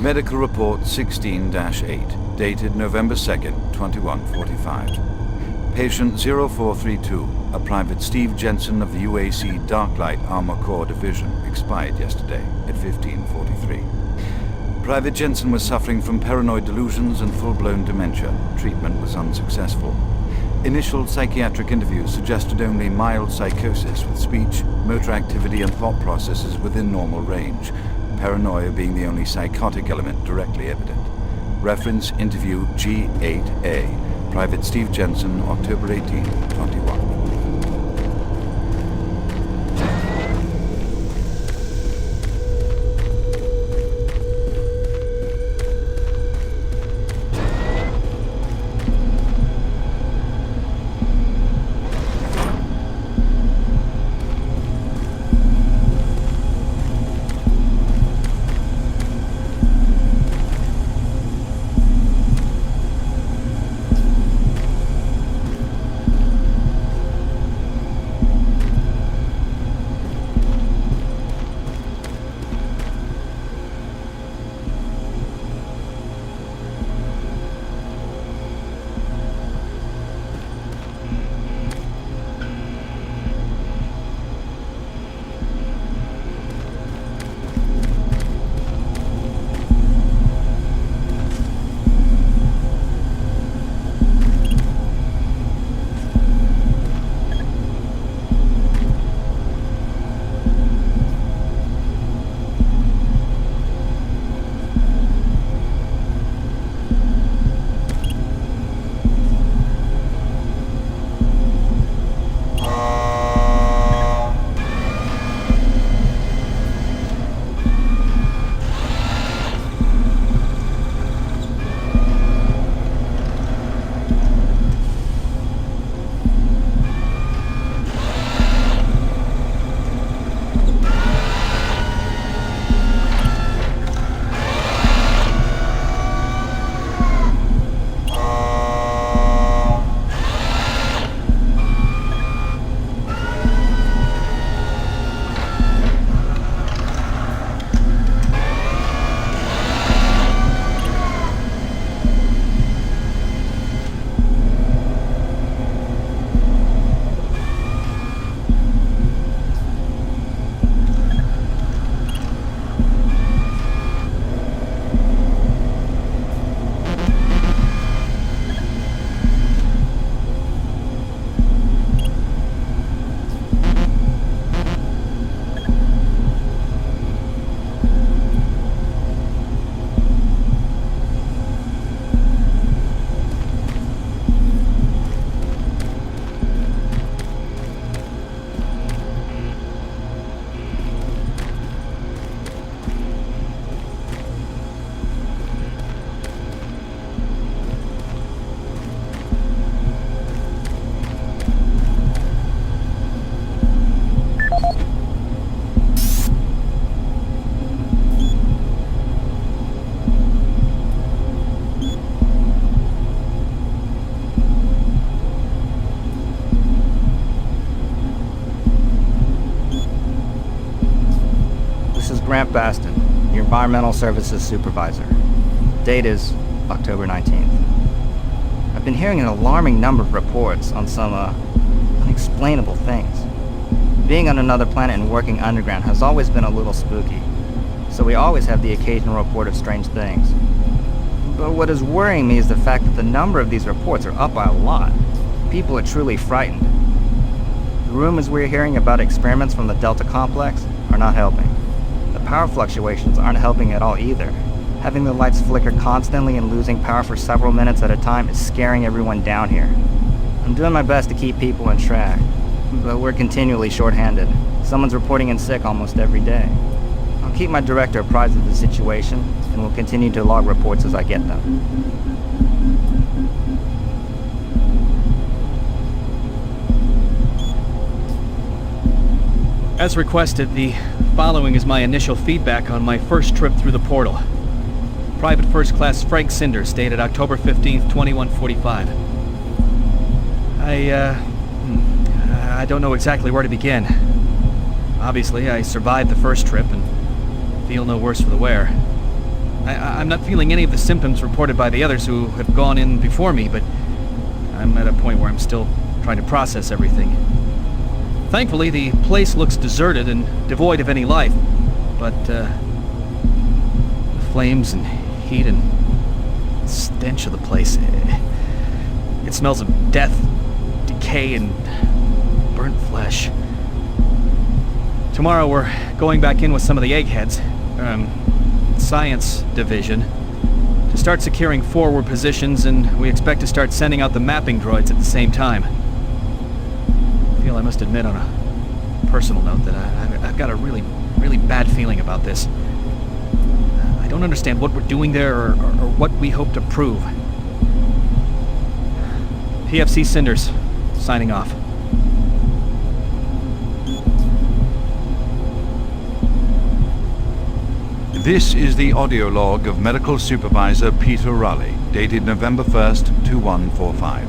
Medical Report 16-8, dated November 2nd, 2145. Patient 0432, a Private Steve Jensen of the UAC Darklight Armor Corps Division, expired yesterday at 1543. Private Jensen was suffering from paranoid delusions and full-blown dementia. Treatment was unsuccessful. Initial psychiatric interviews suggested only mild psychosis with speech, motor activity, and thought processes within normal range, paranoia being the only psychotic element directly evident. Reference interview G8A, Private Steve Jensen, October 18, 21. Grant Baston, your Environmental Services Supervisor. Date is October 19th. I've been hearing an alarming number of reports on some, unexplainable things. Being on another planet and working underground has always been a little spooky, so we always have the occasional report of strange things. But what is worrying me is the fact that the number of these reports are up by a lot. People are truly frightened. The rumors we're hearing about experiments from the Delta Complex are not helping. The power fluctuations aren't helping at all either. Having the lights flicker constantly and losing power for several minutes at a time is scaring everyone down here. I'm doing my best to keep people on track, but we're continually short-handed. Someone's reporting in sick almost every day. I'll keep my director apprised of the situation, and will continue to log reports as I get them. As requested, the following is my initial feedback on my first trip through the portal. Private First Class Frank Cinders, dated October 15th, 2145. I don't know exactly where to begin. Obviously, I survived the first trip and feel no worse for the wear. I'm not feeling any of the symptoms reported by the others who have gone in before me, but I'm at a point where I'm still trying to process everything. Thankfully, the place looks deserted and devoid of any life, but the flames and heat and stench of the place, it smells of death, decay, and burnt flesh. Tomorrow we're going back in with some of the eggheads, science division, to start securing forward positions, and we expect to start sending out the mapping droids at the same time. I feel I must admit on a personal note that I've got a really bad feeling about this. I don't understand what we're doing there or what we hope to prove. PFC Cinders, signing off. This is the audio log of Medical Supervisor Peter Raleigh, dated November 1st, 2145.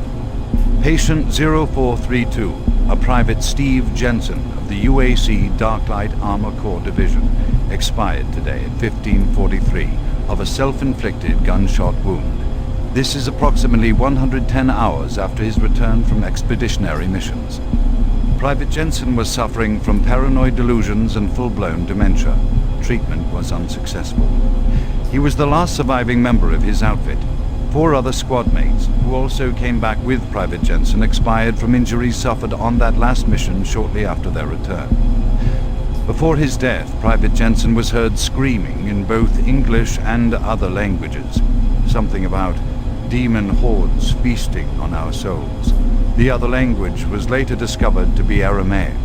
Patient 0432, a Private Steve Jensen of the UAC Darklight Armor Corps Division, expired today at 15:43 of a self-inflicted gunshot wound. This is approximately 110 hours after his return from expeditionary missions. Private Jensen was suffering from paranoid delusions and full-blown dementia. Treatment was unsuccessful. He was the last surviving member of his outfit. 4 other squad mates, who also came back with Private Jensen, expired from injuries suffered on that last mission shortly after their return. Before his death, Private Jensen was heard screaming in both English and other languages, something about demon hordes feasting on our souls. The other language was later discovered to be Aramaic.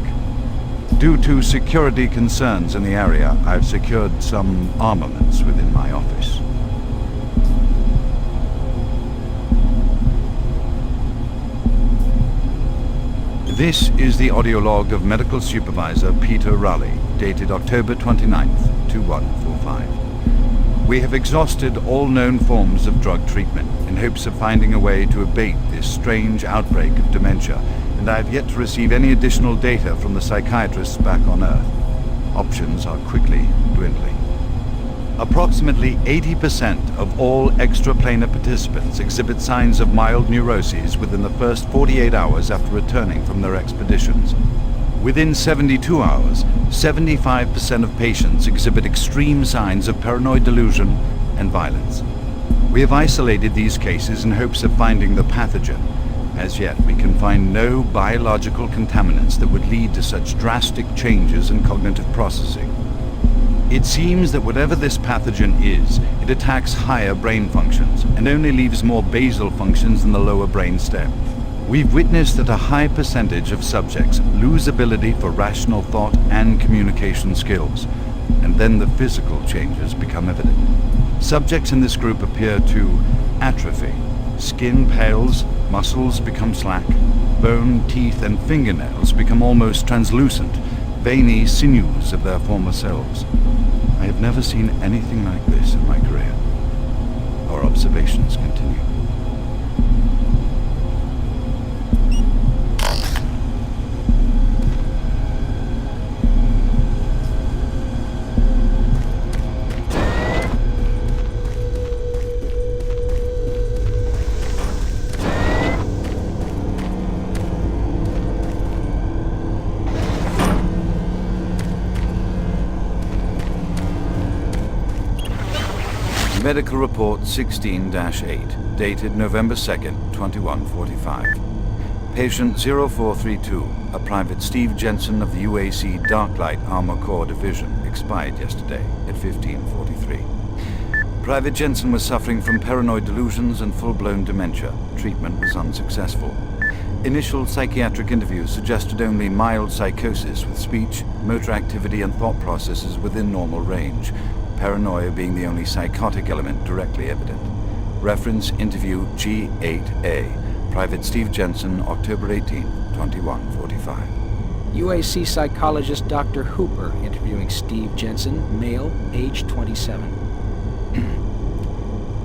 Due to security concerns in the area, I've secured some armaments within my office. This is the audio log of Medical Supervisor Peter Raleigh, dated October 29th, 2145. We have exhausted all known forms of drug treatment in hopes of finding a way to abate this strange outbreak of dementia, and I have yet to receive any additional data from the psychiatrists back on Earth. Options are quickly dwindling. Approximately 80% of all extraplanar participants exhibit signs of mild neuroses within the first 48 hours after returning from their expeditions. Within 72 hours, 75% of patients exhibit extreme signs of paranoid delusion and violence. We have isolated these cases in hopes of finding the pathogen. As yet, we can find no biological contaminants that would lead to such drastic changes in cognitive processing. It seems that whatever this pathogen is, it attacks higher brain functions and only leaves more basal functions in the lower brain stem. We've witnessed that a high percentage of subjects lose ability for rational thought and communication skills, and then the physical changes become evident. Subjects in this group appear to atrophy. Skin pales, muscles become slack, bone, teeth, and fingernails become almost translucent, veiny sinews of their former selves. I have never seen anything like this in my career. Our observations continue. Medical Report 16-8, dated November 2nd, 2145. Patient 0432, a Private Steve Jensen of the UAC Darklight Armor Corps Division, expired yesterday at 15:43. Private Jensen was suffering from paranoid delusions and full-blown dementia. Treatment was unsuccessful. Initial psychiatric interviews suggested only mild psychosis with speech, motor activity, and thought processes within normal range. Paranoia being the only psychotic element directly evident. Reference interview G8A. Private Steve Jensen, October 18, 2145. UAC psychologist Dr. Hooper interviewing Steve Jensen, male, age 27.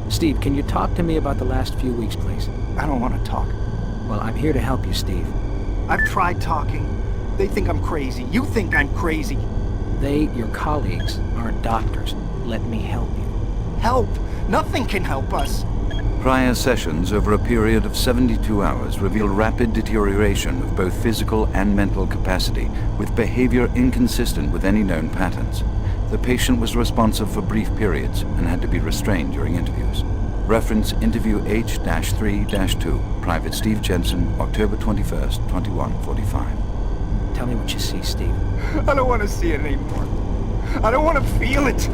Steve, can you talk to me about the last few weeks, please? I don't want to talk. Well, I'm here to help you, Steve. I've tried talking. They think I'm crazy. You think I'm crazy. They, your colleagues, aren't doctors. Let me help you. help. Nothing can help us. Prior sessions over a period of 72 hours reveal rapid deterioration of both physical and mental capacity, with behavior inconsistent with any known patterns. The patient was responsive for brief periods and had to be restrained during interviews. Reference Interview H-3-2, Private Steve Jensen, October 21st, 2145. Tell me what you see, Steve. I don't want to see it anymore. I don't want to feel it.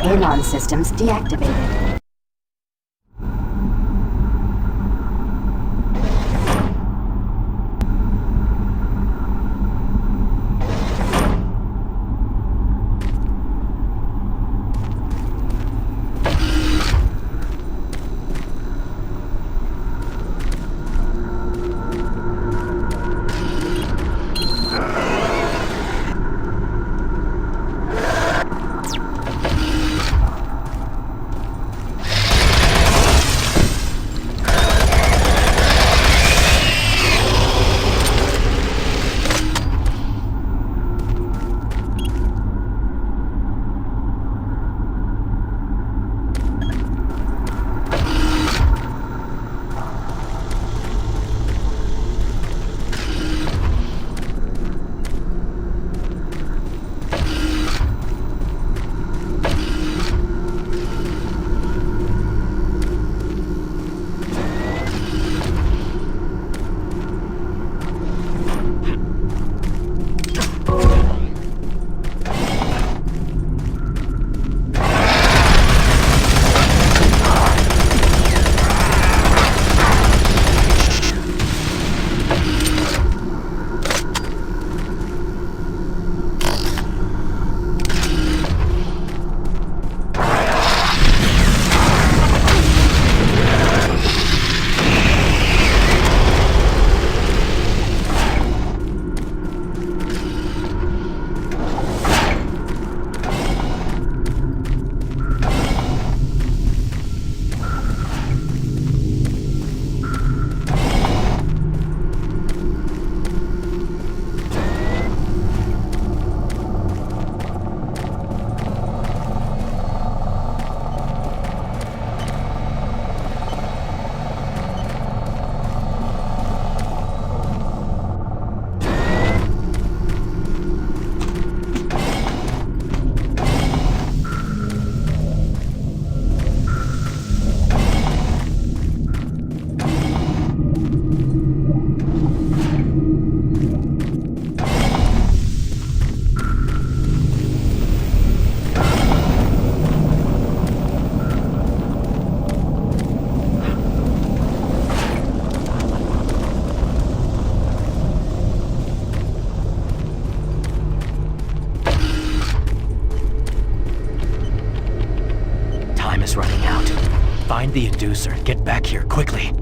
Anon systems deactivated. is running out. Find the inducer and get back here quickly.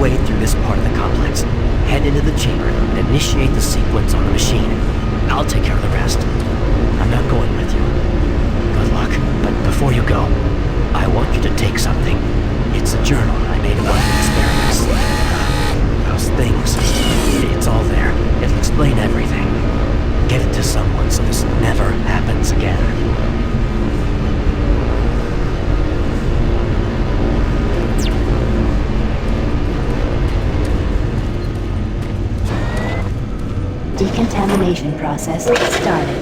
way through this part of the complex. Head into the chamber and initiate the sequence on the machine. I'll take care of the rest. I'm not going with you. Good luck, but before you go, I want you to take something. It's a journal I made about the experiments. Those things. It's all there. It'll explain everything. Give it to someone so this never happens again. Decontamination process started.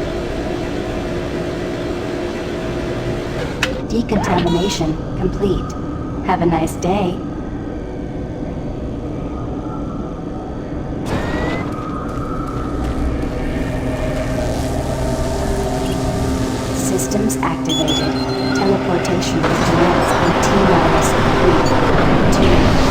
Decontamination complete. Have a nice day. Systems activated. Teleportation will commence in T-minus 3, 2, 1.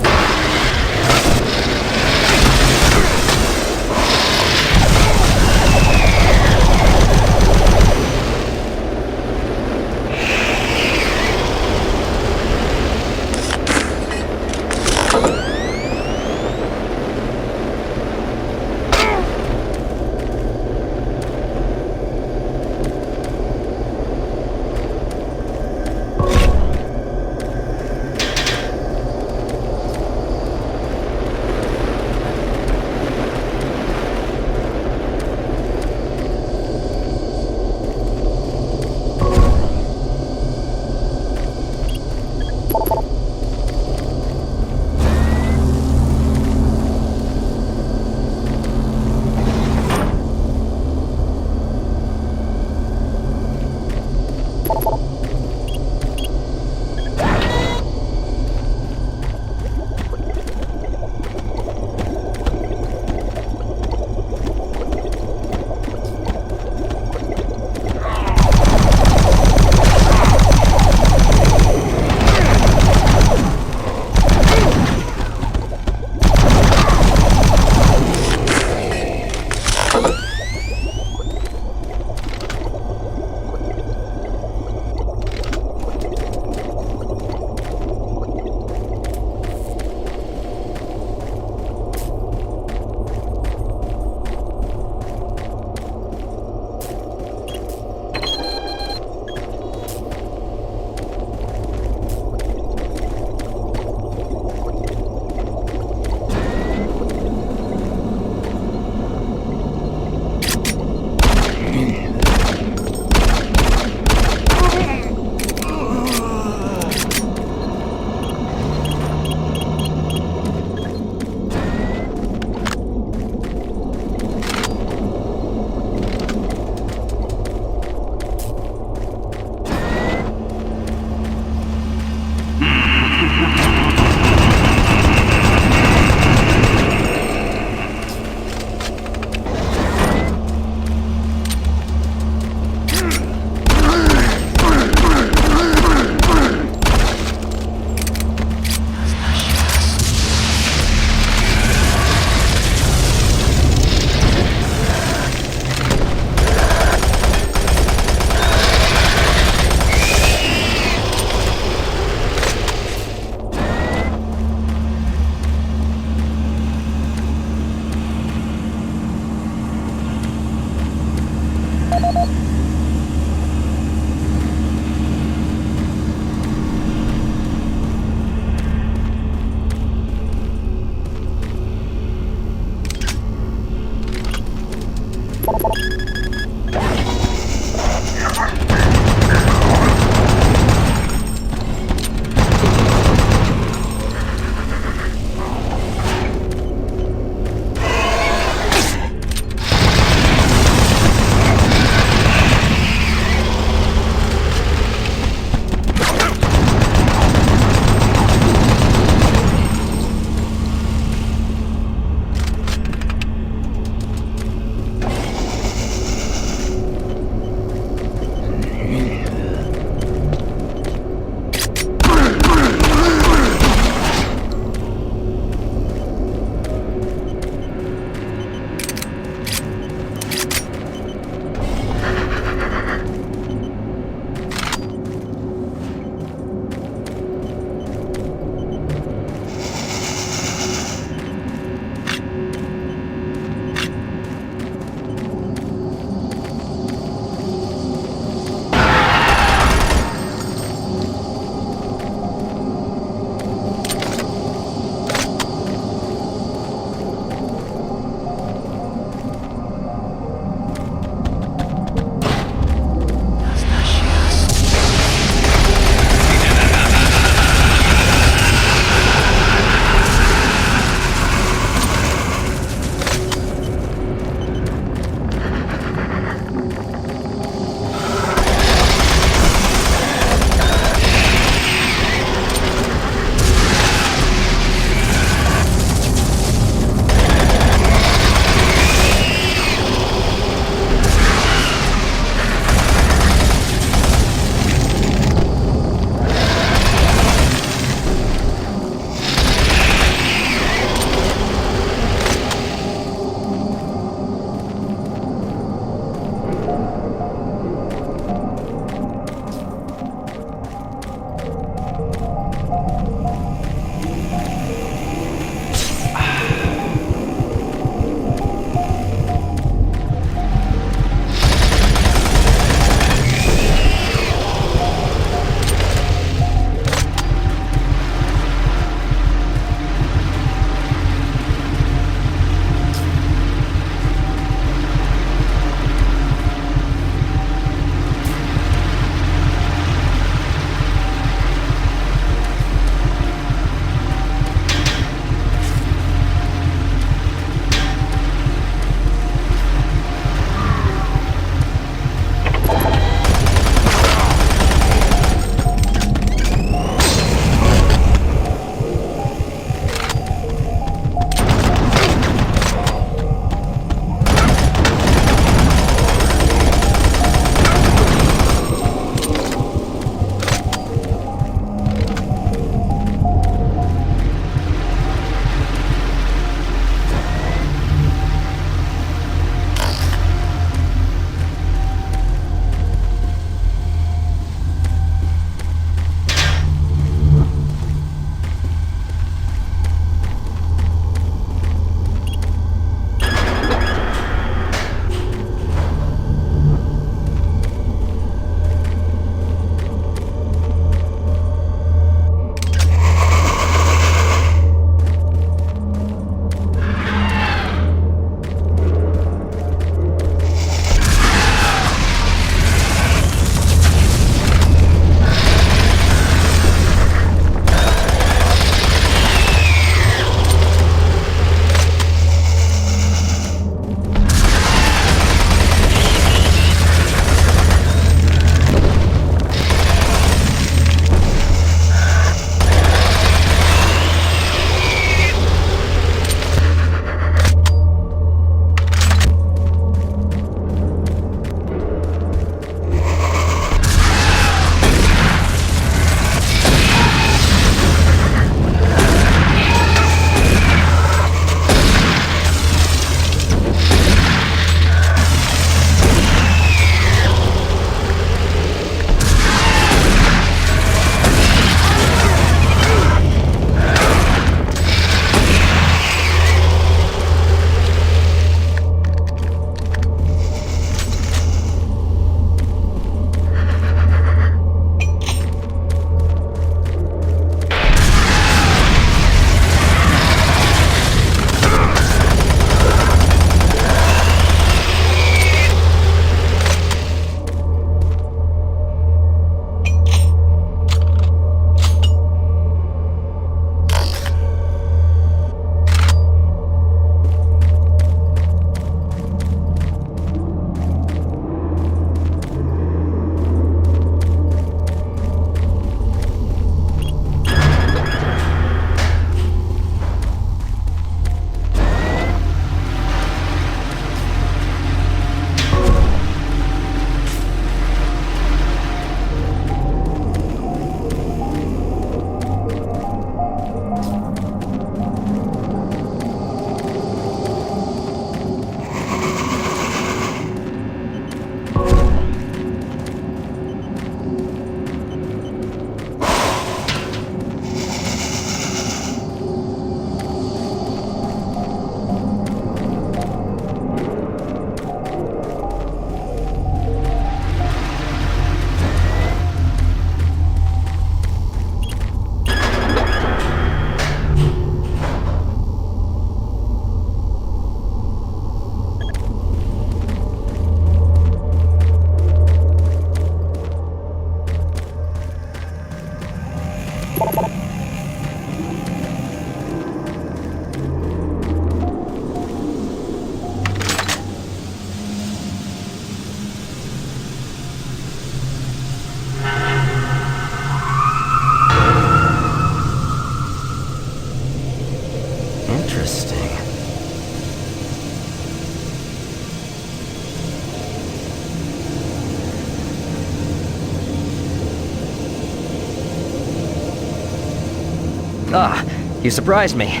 You surprised me.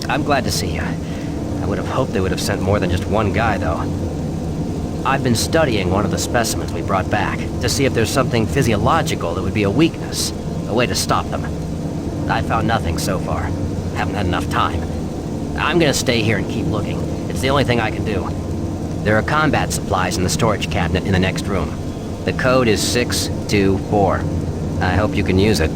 I'm glad to see you. I would have hoped they would have sent more than just one guy, though. I've been studying one of the specimens we brought back to see if there's something physiological that would be a weakness, a way to stop them. I found nothing so far. Haven't had enough time. I'm gonna stay here and keep looking. It's the only thing I can do. There are combat supplies in the storage cabinet in the next room. The code is 624. I hope you can use it.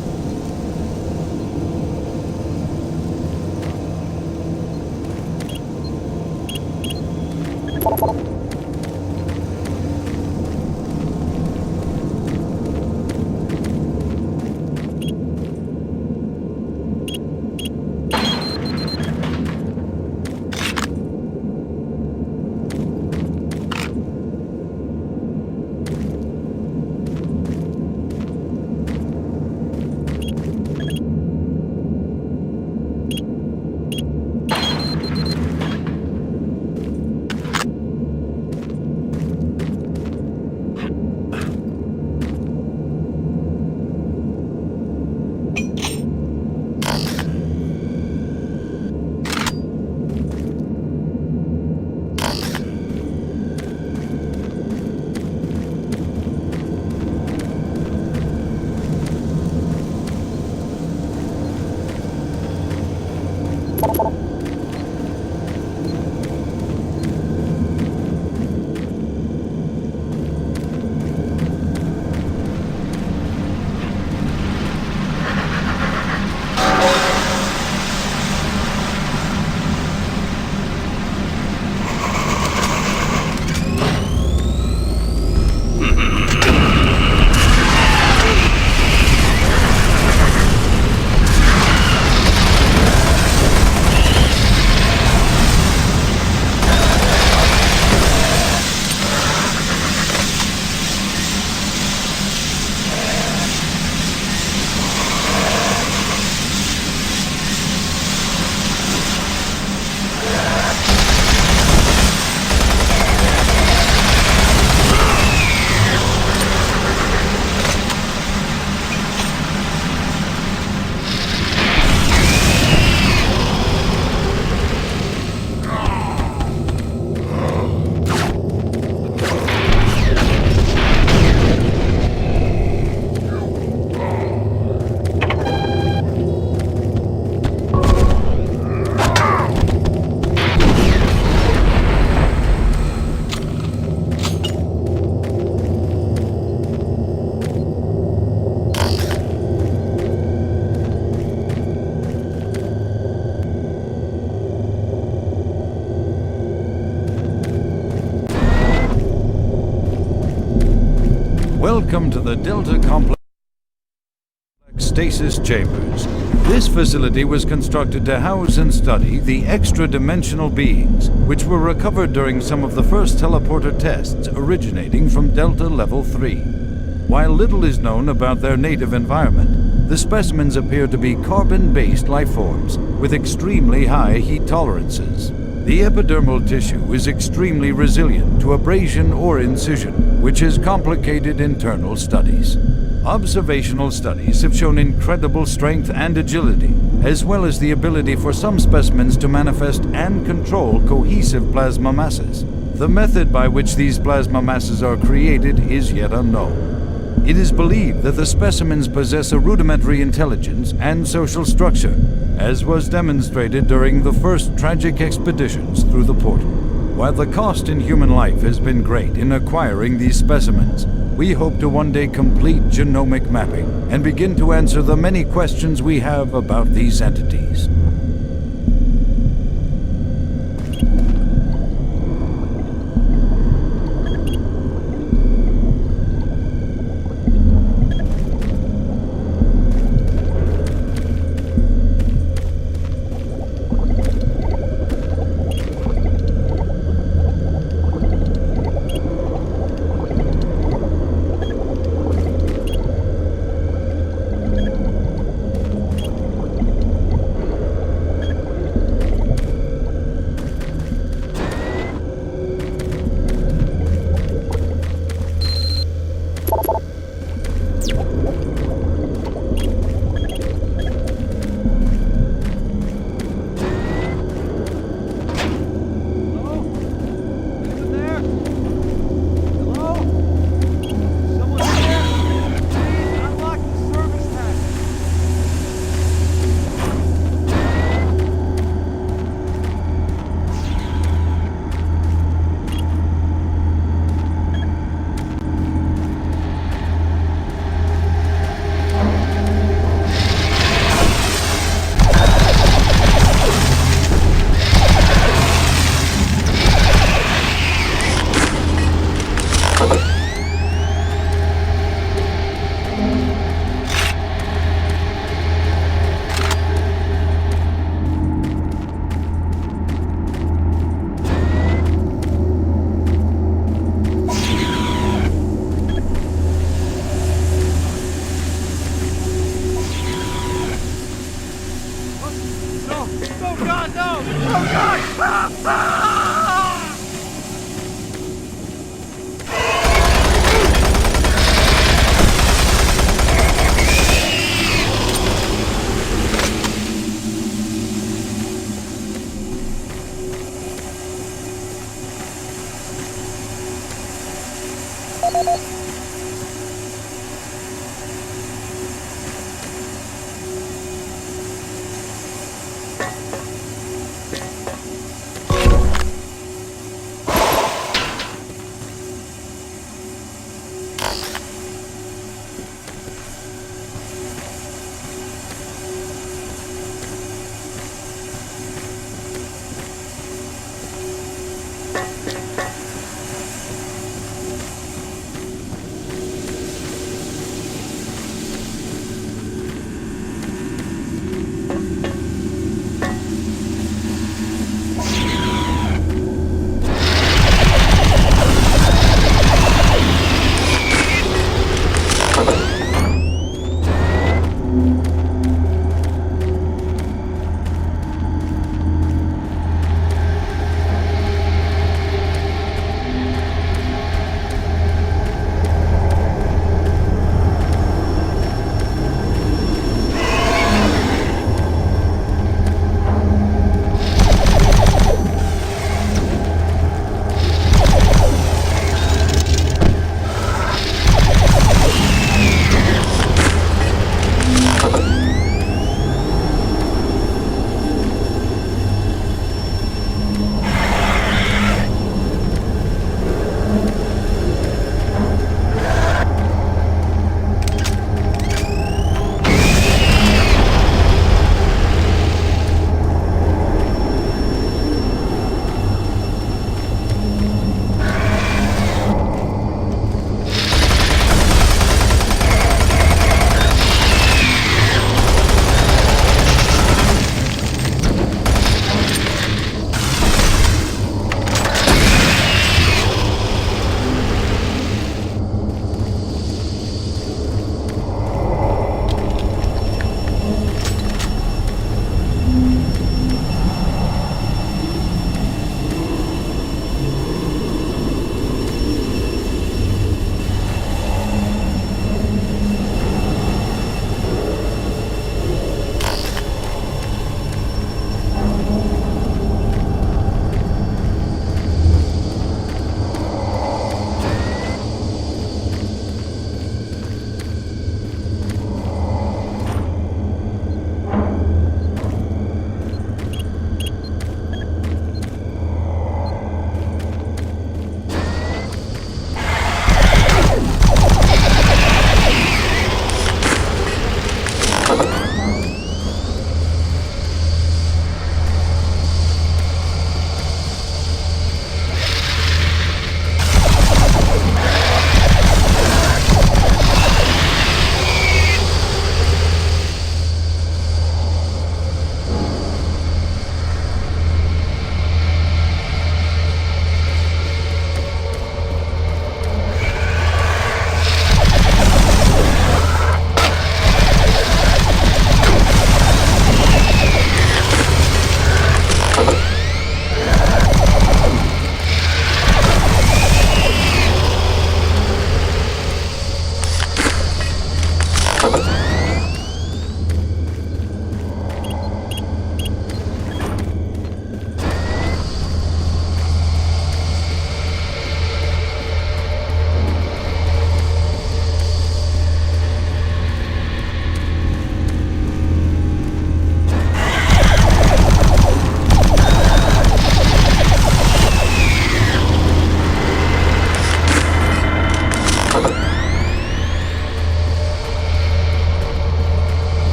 Welcome to the Delta Complex Stasis Chambers. This facility was constructed to house and study the extra-dimensional beings, which were recovered during some of the first teleporter tests originating from Delta Level 3. While little is known about their native environment, the specimens appear to be carbon-based life forms with extremely high heat tolerances. The epidermal tissue is extremely resilient to abrasion or incision, which has complicated internal studies. Observational studies have shown incredible strength and agility, as well as the ability for some specimens to manifest and control cohesive plasma masses. The method by which these plasma masses are created is yet unknown. It is believed that the specimens possess a rudimentary intelligence and social structure, as was demonstrated during the first tragic expeditions through the portal. While the cost in human life has been great in acquiring these specimens, we hope to one day complete genomic mapping and begin to answer the many questions we have about these entities.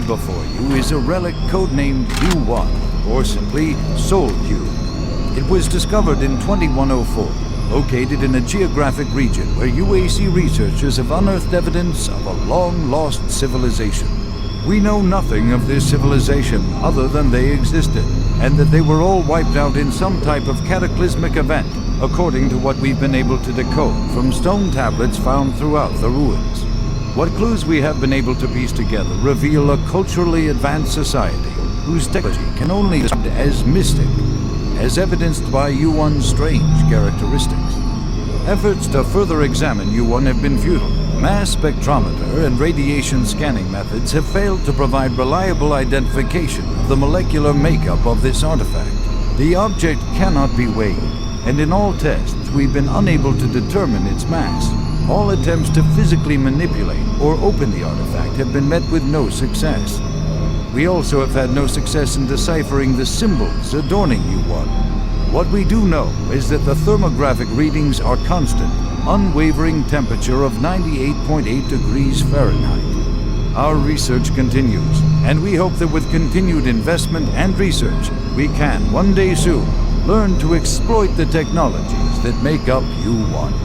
before you is a relic codenamed U1, or simply Soul Cube. It was discovered in 2104, located in a geographic region where UAC researchers have unearthed evidence of a long-lost civilization. We know nothing of this civilization other than they existed, and that they were all wiped out in some type of cataclysmic event, according to what we've been able to decode from stone tablets found throughout the ruins. What clues we have been able to piece together reveal a culturally advanced society whose technology can only be described as mystic, as evidenced by U1's strange characteristics. Efforts to further examine U1 have been futile. Mass spectrometer and radiation scanning methods have failed to provide reliable identification of the molecular makeup of this artifact. The object cannot be weighed, and in all tests we've been unable to determine its mass. All attempts to physically manipulate or open the artifact have been met with no success. We also have had no success in deciphering the symbols adorning U1. What we do know is that the thermographic readings are constant, unwavering temperature of 98.8 degrees Fahrenheit. Our research continues, and we hope that with continued investment and research, we can, one day soon, learn to exploit the technologies that make up U1.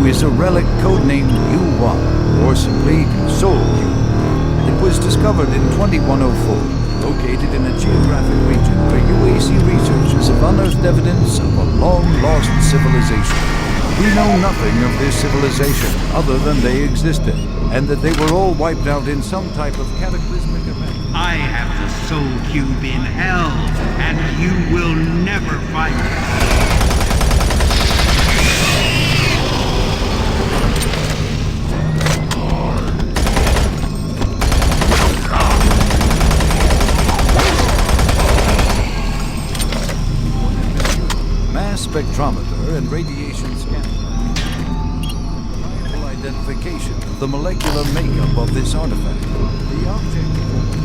Is a relic codenamed U1, or simply Soul Cube. It was discovered in 2104, located in a geographic region where UAC researchers have unearthed evidence of a long-lost civilization. We know nothing of this civilization other than they existed, and that they were all wiped out in some type of cataclysmic event. I have the Soul Cube in hell, and you will never find it. Spectrometer and radiation scanning. Reliable identification of the molecular makeup of this artifact. The object